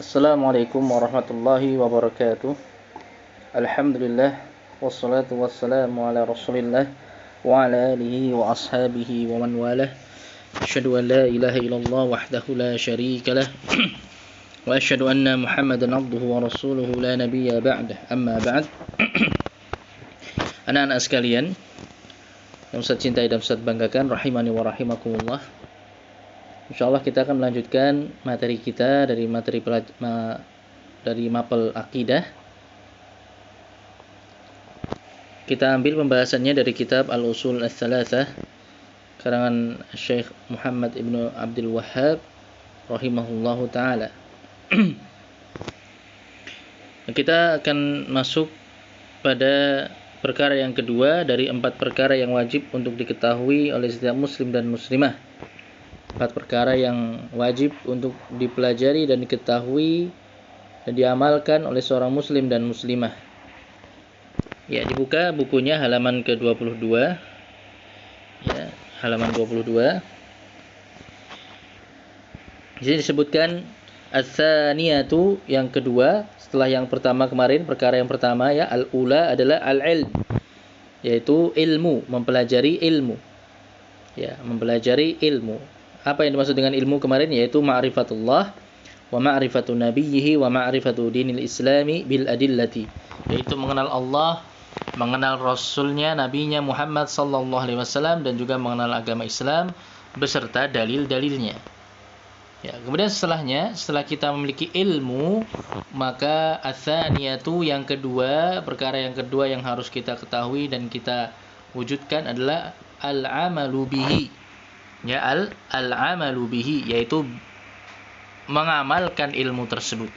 Assalamualaikum warahmatullahi wabarakatuh. Alhamdulillah wassalatu wassalamu ala Rasulillah wa ala alihi wa ashabihi wa man walah. Asyhadu an la ilaha illallah wahdahu la syarika lah wa asyhadu anna Muhammadan abduhu wa rasuluhu la nabiyya ba'dah. Amma ba'd. Anak-anak sekalian yang Ustaz cintai dan Ustaz banggakan, rahimani wa rahimakumullah. Insyaallah kita akan melanjutkan materi kita dari mapel akidah. Kita ambil pembahasannya dari kitab Al-Usul Ats-Tsalatsah karangan Syekh Muhammad Ibnu Abdul Wahhab rahimahullahu taala. Kita akan masuk pada perkara yang kedua dari 4 perkara yang wajib untuk diketahui oleh setiap muslim dan muslimah. 4 perkara yang wajib untuk dipelajari dan diketahui dan diamalkan oleh seorang muslim dan muslimah. Ya, dibuka bukunya halaman ke-22. Ya, halaman 22. Di sini disebutkan ats-tsaniyatu, yang kedua setelah yang pertama kemarin. Perkara yang pertama ya, al-ula adalah al-ilm, yaitu ilmu, mempelajari ilmu. Ya, mempelajari ilmu. Apa yang dimaksud dengan ilmu kemarin? Yaitu ma'rifatullah wa ma'rifatu nabiyhi wa ma'rifatu dinil islami bil adillati, yaitu mengenal Allah, mengenal Rasulnya, Nabinya Muhammad sallallahu alaihi wasallam, dan juga mengenal agama Islam beserta dalil-dalilnya. Ya, kemudian setelah kita memiliki ilmu, maka ats-tsaniyatu, yang kedua, perkara yang kedua yang harus kita ketahui dan kita wujudkan adalah al-amalu bihi. Ya, al-amalu bihi, yaitu mengamalkan ilmu tersebut.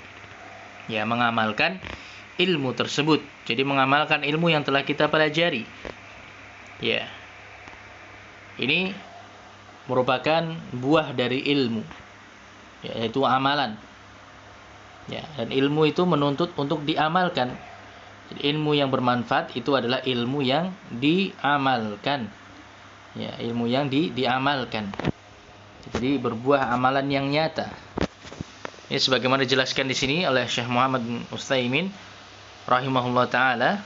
Ya, mengamalkan ilmu tersebut. Jadi mengamalkan ilmu yang telah kita pelajari. Ya. Ini merupakan buah dari ilmu, yaitu amalan. Ya, dan ilmu itu menuntut untuk diamalkan. Jadi, ilmu yang bermanfaat itu adalah ilmu yang diamalkan. Ya, ilmu yang diamalkan. Jadi berbuah amalan yang nyata. Ini sebagaimana dijelaskan di sini oleh Syekh Muhammad bin Utsaimin rahimahullah taala.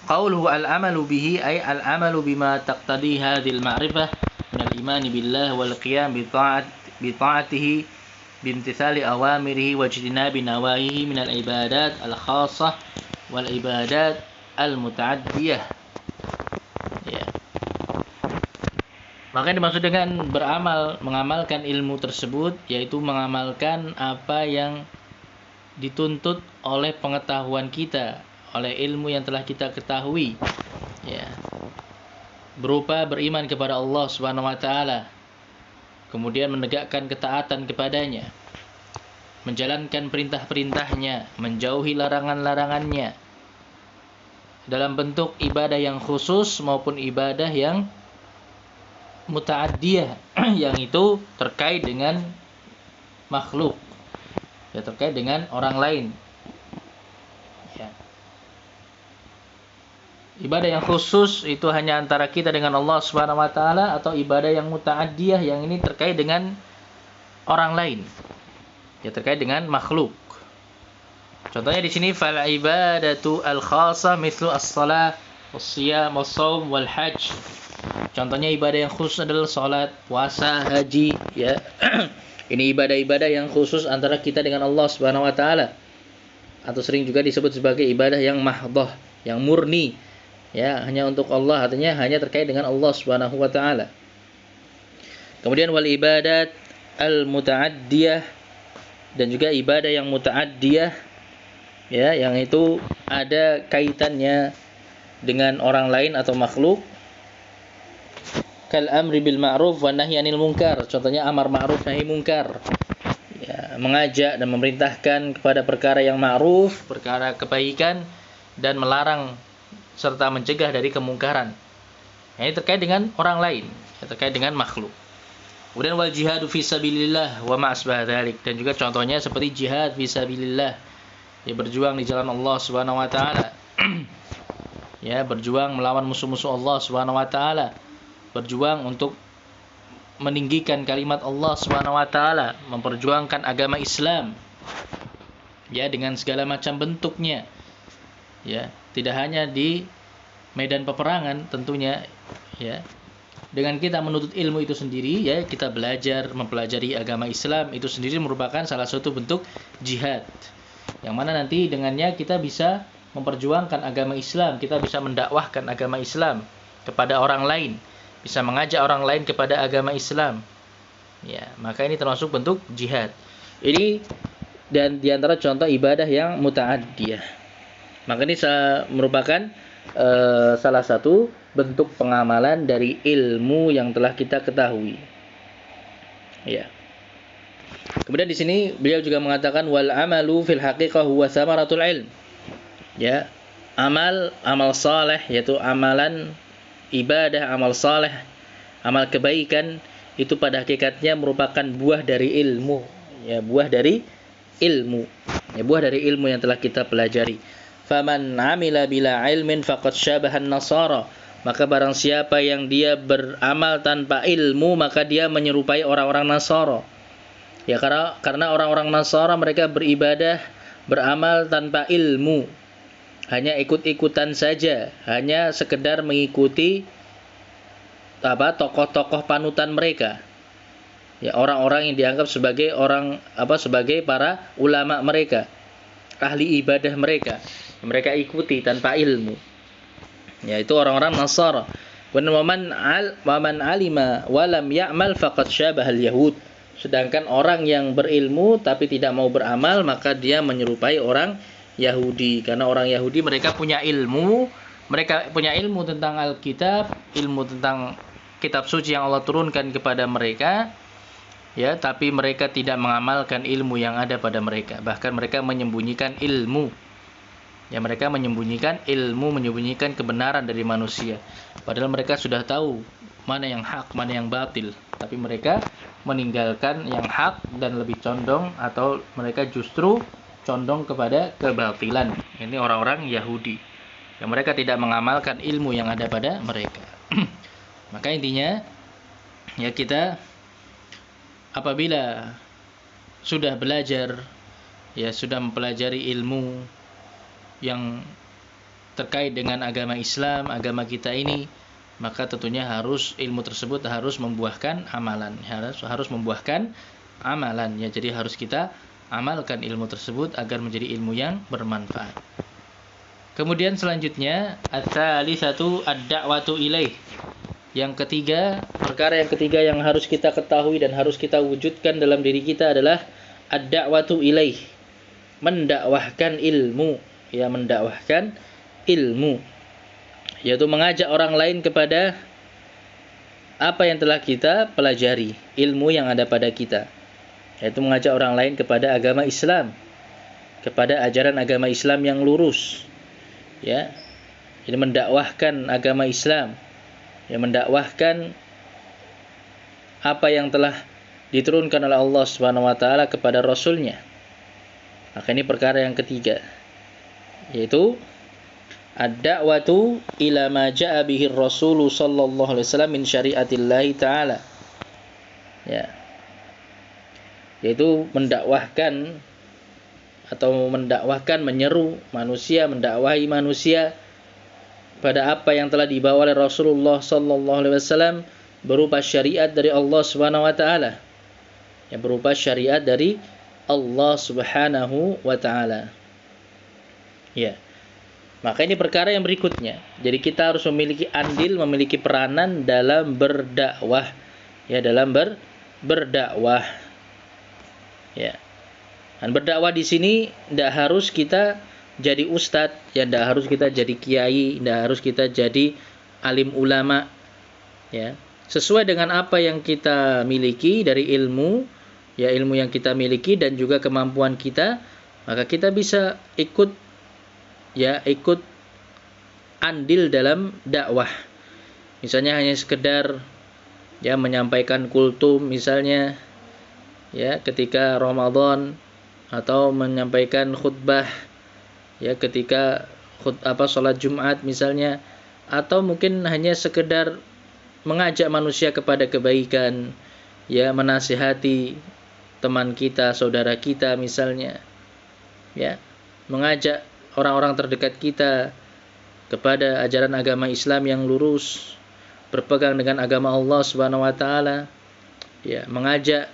Qauluhu al-amalu bihi ay al-amalu bima taqtadi hadhil ma'rifah min al-iman billah wal qiyam bi ta'atihi bimtithali awamirihi wa ijtinabi nawahihi min al-ibadat al-khassah wal ibadat al-muta'addiyah. Maka yang dimaksud dengan beramal, mengamalkan ilmu tersebut, yaitu mengamalkan apa yang dituntut oleh pengetahuan kita, oleh ilmu yang telah kita ketahui. Ya. Berupa beriman kepada Allah Subhanahu wa taala, kemudian menegakkan ketaatan kepadanya, menjalankan perintah-perintahnya, menjauhi larangan-larangannya, dalam bentuk ibadah yang khusus maupun ibadah yang muta'addiyah, yang itu terkait dengan makhluk, ya, terkait dengan orang lain. Ya. Ibadah yang khusus itu hanya antara kita dengan Allah Subhanahu wa taala, atau ibadah yang muta'addiyah yang ini terkait dengan orang lain, ya, terkait dengan makhluk. Contohnya di sini fal ibadatu al khassah mithlu as-shalah was-shiyam was-shaum wal hajj. Contohnya ibadah yang khusus adalah salat, puasa, haji, ya. Ini ibadah-ibadah yang khusus antara kita dengan Allah Subhanahu wa taala, atau sering juga disebut sebagai ibadah yang mahdhah, yang murni, ya, hanya untuk Allah, artinya hanya terkait dengan Allah Subhanahu wa taala. Kemudian wal ibadat al muta'addiyah, dan juga ibadah yang muta'addiyah, ya, yang itu ada kaitannya dengan orang lain atau makhluk. Kal amri bil ma'ruf wa nahyi 'anil munkar. Contohnya amar ma'ruf nahi munkar. Ya, mengajak dan memerintahkan kepada perkara yang ma'ruf, perkara kebaikan, dan melarang serta mencegah dari kemungkaran. Ini terkait dengan orang lain, terkait dengan makhluk. Kemudian wal jihadu fi sabilillah wa ma asbah dzalik, dan juga contohnya seperti jihad fi sabilillah. Ya, berjuang di jalan Allah Subhanahu wa taala. Ya, berjuang melawan musuh-musuh Allah Subhanahu wa taala. Berjuang untuk meninggikan kalimat Allah Subhanahu wa taala, memperjuangkan agama Islam ya dengan segala macam bentuknya. Ya, tidak hanya di medan peperangan tentunya ya. Dengan kita menuntut ilmu itu sendiri ya, kita mempelajari agama Islam itu sendiri merupakan salah satu bentuk jihad. Yang mana nanti dengannya kita bisa memperjuangkan agama Islam, kita bisa mendakwahkan agama Islam kepada orang lain, bisa mengajak orang lain kepada agama Islam. Ya, maka ini termasuk bentuk jihad. Ini dan diantara contoh ibadah yang muta'addiyah. Maka ini merupakan salah satu bentuk pengamalan dari ilmu yang telah kita ketahui. Ya. Kemudian di sini beliau juga mengatakan wal amalu fil haqiqah huwa thamaratul ilm. Ya, amal saleh yaitu amalan ibadah, amal saleh, amal kebaikan itu pada hakikatnya merupakan buah dari ilmu. Ya, buah dari ilmu. Ya, buah dari ilmu yang telah kita pelajari. Faman amila bila ilmin faqad syabahan nasara. Maka barang siapa yang dia beramal tanpa ilmu, maka dia menyerupai orang-orang Nasara. Ya, karena orang-orang Nasara mereka beribadah, beramal tanpa ilmu. Hanya ikut-ikutan saja, hanya sekedar mengikuti tokoh-tokoh panutan mereka. Ya, orang-orang yang dianggap sebagai sebagai para ulama mereka, ahli ibadah mereka. Mereka ikuti tanpa ilmu. Yaitu orang-orang Nasara. Waman alima walam ya'mal faqad syabahal yahud. Sedangkan orang yang berilmu tapi tidak mau beramal, maka dia menyerupai orang Yahudi. Karena orang Yahudi mereka punya ilmu tentang Alkitab, ilmu tentang kitab suci yang Allah turunkan kepada mereka. Ya, tapi mereka tidak mengamalkan ilmu yang ada pada mereka. Bahkan mereka menyembunyikan ilmu. Ya, mereka menyembunyikan ilmu, menyembunyikan kebenaran dari manusia. Padahal mereka sudah tahu mana yang hak, mana yang batil. Tapi mereka meninggalkan yang hak dan lebih condong, atau mereka justru condong kepada kebatilan. Ini orang-orang Yahudi. Yang mereka tidak mengamalkan ilmu yang ada pada mereka. Maka intinya, ya kita apabila sudah belajar, ya sudah mempelajari ilmu yang terkait dengan agama Islam, agama kita ini, maka tentunya ilmu tersebut harus membuahkan amalan, harus membuahkan amalan ya. Jadi harus kita amalkan ilmu tersebut agar menjadi ilmu yang bermanfaat. Kemudian selanjutnya ats-tsalitsatu ad-da'watu ilaih. Yang ketiga, perkara yang ketiga yang harus kita ketahui dan harus kita wujudkan dalam diri kita adalah ad-da'watu ilaih, mendakwahkan ilmu. Ya, mendakwahkan ilmu, yaitu mengajak orang lain kepada apa yang telah kita pelajari, ilmu yang ada pada kita, yaitu mengajak orang lain kepada agama Islam, kepada ajaran agama Islam yang lurus. Ya, ini mendakwahkan agama Islam, ya, mendakwahkan apa yang telah diturunkan oleh Allah Subhanahu wa taala kepada Rasul-Nya. Maka ini perkara yang ketiga, yaitu ad-da'watu ila ma ja'a bihi Rasul sallallahu alaihi wasallam min syari'atillahi ta'ala. Ya. Yaitu mendakwahkan menyeru manusia, mendakwahi manusia pada apa yang telah dibawa oleh Rasulullah sallallahu alaihi wasallam berupa syariat dari Allah Subhanahu wa taala. Yang berupa syariat dari Allah Subhanahu wa taala. Ya. Maka ini perkara yang berikutnya. Jadi kita harus memiliki andil, memiliki peranan dalam berdakwah. Ya, dalam berdakwah. Ya. Dan berdakwah di sini tidak harus kita jadi ustadz, ya, tidak harus kita jadi kiai, tidak harus kita jadi alim ulama. Ya. Sesuai dengan apa yang kita miliki dari ilmu, ya, ilmu yang kita miliki dan juga kemampuan kita, maka kita bisa ikut andil dalam dakwah. Misalnya hanya sekedar ya menyampaikan kultum misalnya ya ketika Ramadan, atau menyampaikan khutbah ya ketika salat Jumat misalnya, atau mungkin hanya sekedar mengajak manusia kepada kebaikan, ya menasihati teman kita, saudara kita misalnya, ya, mengajak orang-orang terdekat kita kepada ajaran agama Islam yang lurus, berpegang dengan agama Allah Subhanahu wa taala, ya, mengajak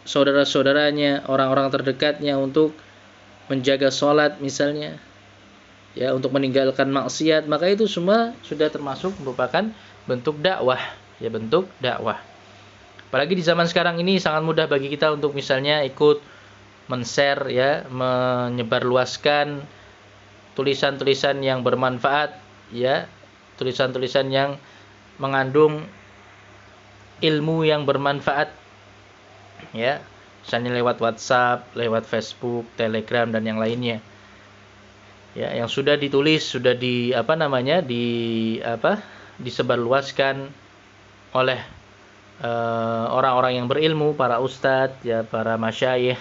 saudara-saudaranya, orang-orang terdekatnya untuk menjaga sholat misalnya, ya, untuk meninggalkan maksiat, maka itu semua sudah termasuk merupakan bentuk dakwah, ya, bentuk dakwah. Apalagi di zaman sekarang ini sangat mudah bagi kita untuk misalnya ikut men-share, ya, menyebarluaskan tulisan-tulisan yang bermanfaat, ya, tulisan-tulisan yang mengandung ilmu yang bermanfaat, ya, misalnya lewat WhatsApp, lewat Facebook, Telegram dan yang lainnya, ya, yang sudah ditulis, sudah disebarluaskan oleh orang-orang yang berilmu, para ustadz, ya, para masyayikh,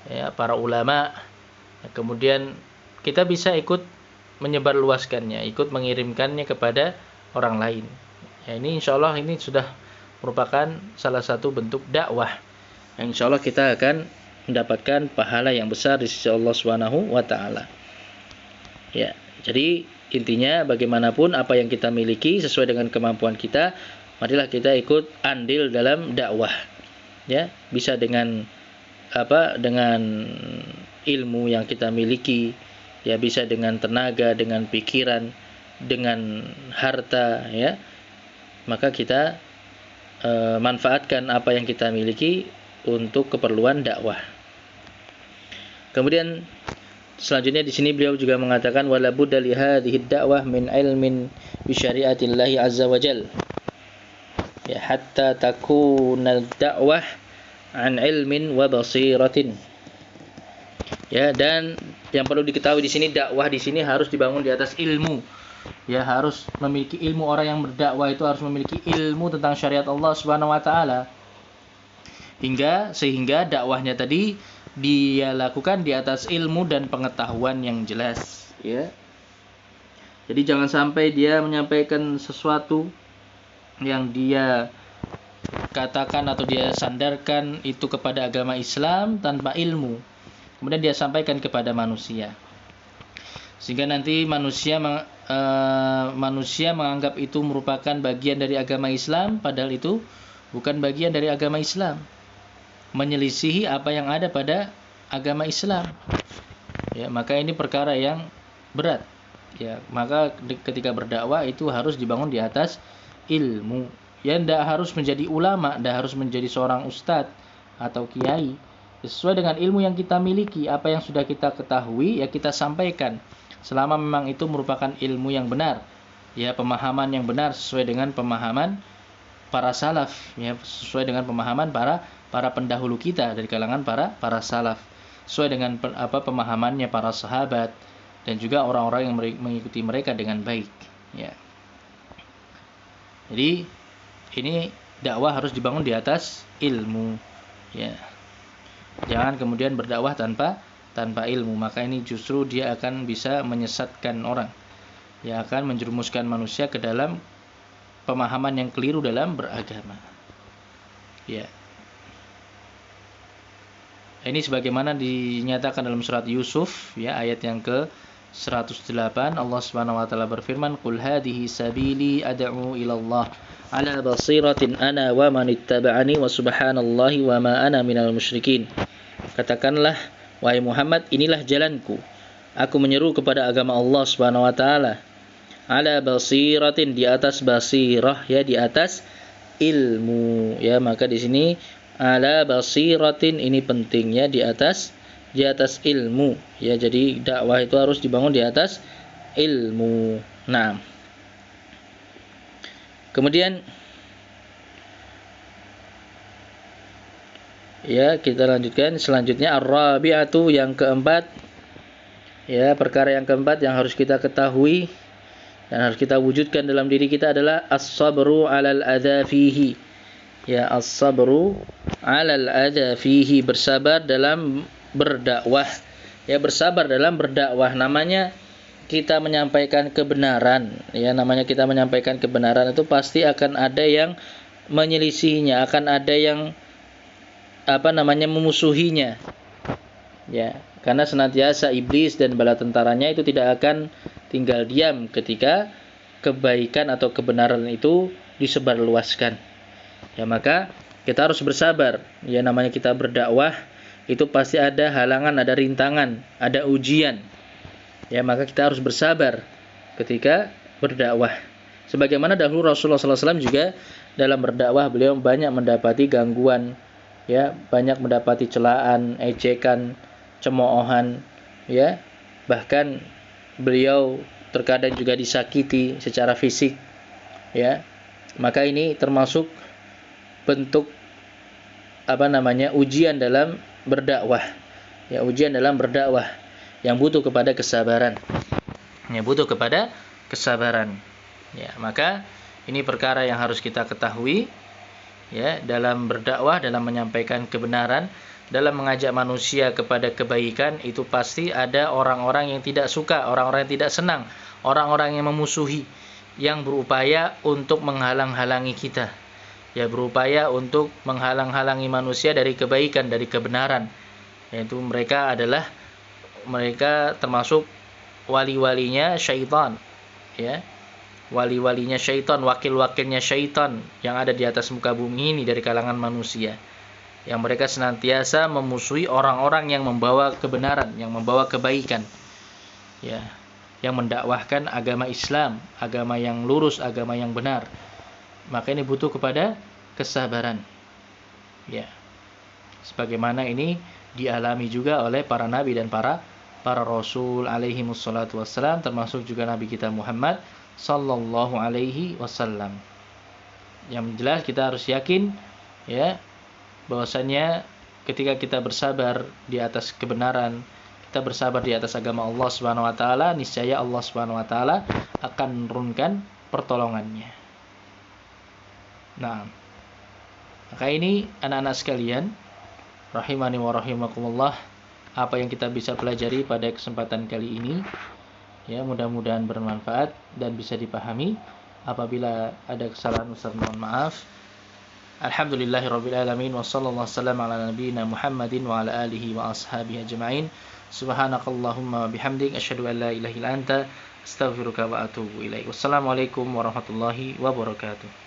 ya, para ulama. Kemudian kita bisa ikut menyebarluaskannya, ikut mengirimkannya kepada orang lain. Ya, ini insyaallah ini sudah merupakan salah satu bentuk dakwah yang insyaallah kita akan mendapatkan pahala yang besar di sisi Allah Subhanahu wa taala. Ya, jadi intinya bagaimanapun apa yang kita miliki sesuai dengan kemampuan kita, marilah kita ikut andil dalam dakwah. Ya, bisa dengan dengan ilmu yang kita miliki, ya, bisa dengan tenaga, dengan pikiran, dengan harta, ya. Maka kita manfaatkan apa yang kita miliki untuk keperluan dakwah. Kemudian selanjutnya di sini beliau juga mengatakan wala budda li hadhihi ad-da'wah min ilmin bi syari'atillahi azza wa jalla. Ya, hatta takuna ad-da'wah an ilmin wa basiratin. Ya, dan yang perlu diketahui di sini, dakwah di sini harus dibangun di atas ilmu. Ya, harus memiliki ilmu. Orang yang berdakwah itu harus memiliki ilmu tentang syariat Allah Subhanahu wa taala. Sehingga dakwahnya tadi dia lakukan di atas ilmu dan pengetahuan yang jelas, ya. Jadi jangan sampai dia menyampaikan sesuatu yang dia katakan atau dia sandarkan itu kepada agama Islam tanpa ilmu, kemudian dia sampaikan kepada manusia, sehingga nanti manusia menganggap itu merupakan bagian dari agama Islam, padahal itu bukan bagian dari agama Islam, menyelisihi apa yang ada pada agama Islam. Ya, maka ini perkara yang berat. Ya, maka ketika berdakwah itu harus dibangun di atas ilmu. Ya, tidak harus menjadi ulama, tidak harus menjadi seorang ustadz atau kiai. Sesuai dengan ilmu yang kita miliki, apa yang sudah kita ketahui, ya kita sampaikan. Selama memang itu merupakan ilmu yang benar, ya, pemahaman yang benar sesuai dengan pemahaman para salaf, ya, sesuai dengan pemahaman para pendahulu kita dari kalangan para salaf, sesuai dengan pemahamannya para sahabat dan juga orang-orang yang mengikuti mereka dengan baik, ya. Jadi ini dakwah harus dibangun di atas ilmu, ya. Jangan kemudian berdakwah tanpa ilmu, maka ini justru dia akan bisa menyesatkan orang, ya, akan menjerumuskan manusia ke dalam pemahaman yang keliru dalam beragama, ya. Ini sebagaimana dinyatakan dalam surat Yusuf, ya, ayat yang ke-108, Allah Subhanahu wa taala berfirman, "Qul hadhihi sabili ad'u ila Allah ala basiratin ana wa man ittaba'ani wa subhanallahi wa ma ana minal musyrikin." Katakanlah, wahai Muhammad, inilah jalanku. Aku menyeru kepada agama Allah Subhanahu wa taala ala basiratin, di atas basirah, ya, di atas ilmu, ya. Maka di sini ala basiratin ini pentingnya di atas ilmu, ya. Jadi dakwah itu harus dibangun di atas ilmu. Nah, kemudian ya, kita lanjutkan selanjutnya ar-rabi'atu, yang keempat, ya, perkara yang keempat yang harus kita ketahui dan harus kita wujudkan dalam diri kita adalah as-sabru 'alal adza fihi. Ya, as-sabru 'alal adza fihi, bersabar dalam berdakwah. Ya, bersabar dalam berdakwah. Namanya kita menyampaikan kebenaran, ya, namanya kita menyampaikan kebenaran itu pasti akan ada yang menyelisihinya, akan ada yang memusuhinya. Ya, karena senantiasa iblis dan bala tentaranya itu tidak akan tinggal diam ketika kebaikan atau kebenaran itu disebarluaskan. Ya, maka kita harus bersabar. Ya, namanya kita berdakwah itu pasti ada halangan, ada rintangan, ada ujian. Ya, maka kita harus bersabar ketika berdakwah. Sebagaimana dahulu Rasulullah SAW juga dalam berdakwah beliau banyak mendapati gangguan, ya, banyak mendapati celaan, ejekan, cemoohan, ya. Bahkan beliau terkadang juga disakiti secara fisik, ya. Maka ini termasuk bentuk ujian dalam berdakwah. Ya, ujian dalam berdakwah yang butuh kepada kesabaran. Ya, butuh kepada kesabaran. Ya, maka ini perkara yang harus kita ketahui, ya, dalam berdakwah, dalam menyampaikan kebenaran, dalam mengajak manusia kepada kebaikan, itu pasti ada orang-orang yang tidak suka, orang-orang yang tidak senang, orang-orang yang memusuhi, yang berupaya untuk menghalang-halangi kita. Ya, berupaya untuk menghalang-halangi manusia dari kebaikan, dari kebenaran. Yaitu mereka termasuk wali-walinya syaitan, ya. Wali-walinya syaitan, wakil-wakilnya syaitan yang ada di atas muka bumi ini dari kalangan manusia. Yang mereka senantiasa memusuhi orang-orang yang membawa kebenaran, yang membawa kebaikan. Ya, yang mendakwahkan agama Islam, agama yang lurus, agama yang benar. Maka ini butuh kepada kesabaran. Ya. Sebagaimana ini dialami juga oleh para nabi dan para rasul alaihi wassalatu wassalam, termasuk juga nabi kita Muhammad sallallahu alaihi wasallam. Yang jelas kita harus yakin, ya, bahwasanya ketika kita bersabar di atas kebenaran, kita bersabar di atas agama Allah Subhanahu wa taala, niscaya Allah Subhanahu wa taala akan menurunkan pertolongannya. Nah, maka ini anak-anak sekalian, rahimani wa rahimakumullah, apa yang kita bisa pelajari pada kesempatan kali ini, ya, mudah-mudahan bermanfaat dan bisa dipahami. Apabila ada kesalahan, Ustaz mohon maaf. Alhamdulillahirabbil alamin wa sallallahu wasallam ala nabiyyina Muhammadin wa ala alihi wa ashabihi ajma'in. Subhanakallahumma wa bihamdik asyhadu an la ilaha illa anta astaghfiruka wa atubu ilaik. Wassalamualaikum warahmatullahi wabarakatuh.